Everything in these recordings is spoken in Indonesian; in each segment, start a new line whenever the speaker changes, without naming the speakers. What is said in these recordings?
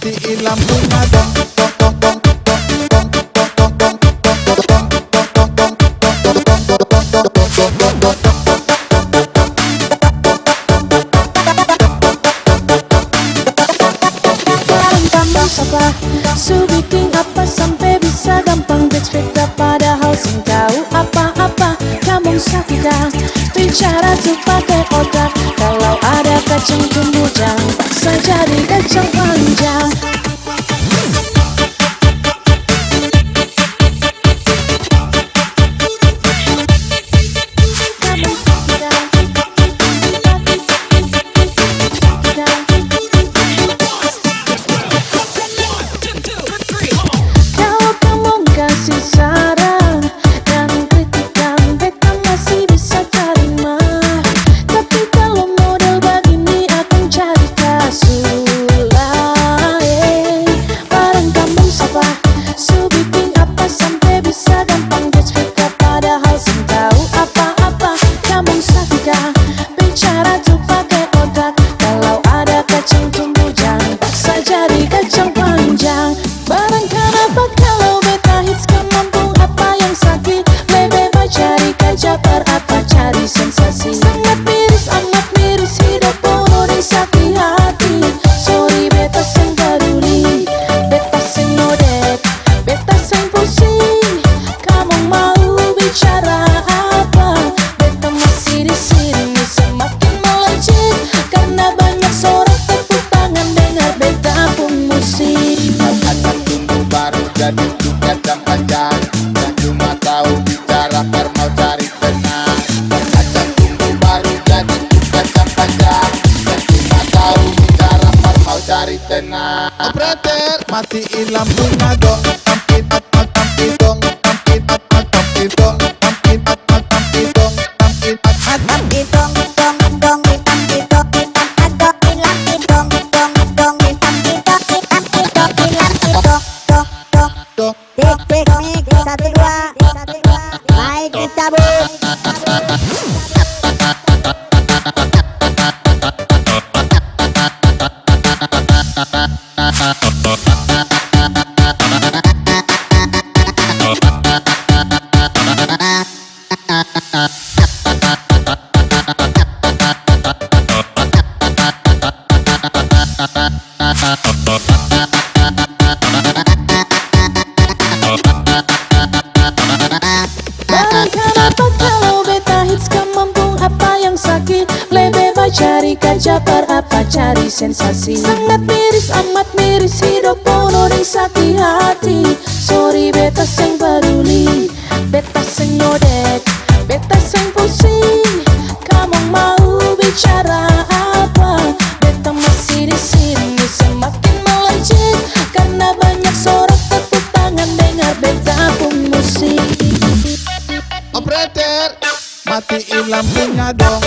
matiin lampunya dong.
Su bikin apa sampai bisa gampang bercerita, padahal sing tahu apa-apa kamu sakita. Bicara tuh pakai otak, kalau ada kacang tumbu jangan paksa jadi kacang panjang. Saran dan kritikan beta masih bisa terima, tapi kalau model begini akan cari kasulai. Barang kamu sabar, su bikin apa sampai bisa gampang bercerita, padahal sing tahu apa-apa kamu sakita. Bicara tuh pakai otak, kalau ada kacang tumbu jangan paksa jadi kacang panjang. Barang kenapa kalau beta hits mampu apa yang sakit, lebih baik cari kerja apa cari sensasi. Sangat miris, amat miris, hidup penuh disakiti hati. Sorry beta seng peduli, beta seng nodek, beta seng pusing. Kamu mau bicara apa? Beta masih di sini semakin melejit, karena banyak sorak tepuk tangan dengar beta pun musik.
Kacang tumbu baru jadi kacang panjang, dan cuma tahu bicara per mau cari tenang. Kacang tumbu baru jadi kacang panjang, dan cuma tahu bicara per mau cari tenang. Operator, matiin lampunya dong.
Satu dua, naik cabut.
Kenapa kalau beta hits kan mampu apa yang sakit, lebih baik cari kerja apa cari sensasi. Sangat miris, amat miris, hidup penuh disakiti hati. Sorry beta seng peduli, beta seng nodek, beta seng pusing. Kamu mau bicara apa? Beta masih di sini semakin melejit, karena banyak sorak tepuk tangan dengar beta pun musik.
Operator, matiin lampunya dong.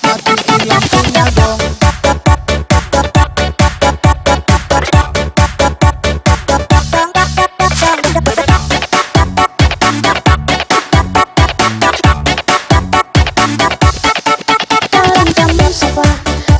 Matiin lampunya dong.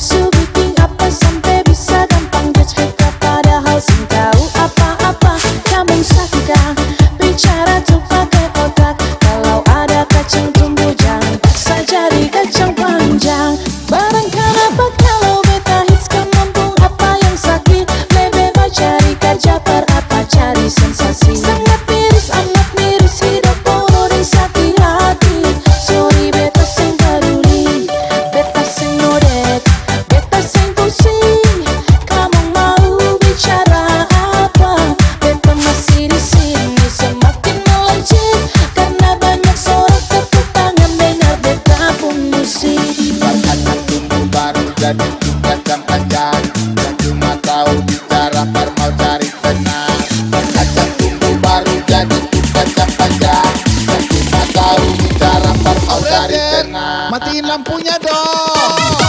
Su bikin apa sampai bisa gampang bercerita, padahal sing tahu apa-apa kamu sakita. Bicara tuh pakai otak, kalau ada kacang tumbu jangan paksa jadi kacang panjang. Barang kenapa kalau beta hits kan mampu apa yang sakit, lebih baik cari kerja apa cari sensasi. Sangat miris, amat miris, hidup penuh disakiti hati. Sorry beta seng peduli, beta seng nodek, beta seng pusing. Kamu mau bicara apa? Beta masih di sini semakin melejit, karena banyak sorak tepuk tangan dengar beta pun musik.
Kacang tumbu baru jadi kacang panjang, dan cuma tahu bicara per mau cari tenang. Kacang tumbu baru jadi kacang panjang, dan cuma tahu bicara per mau cari tenang. Matiin lampunya dong.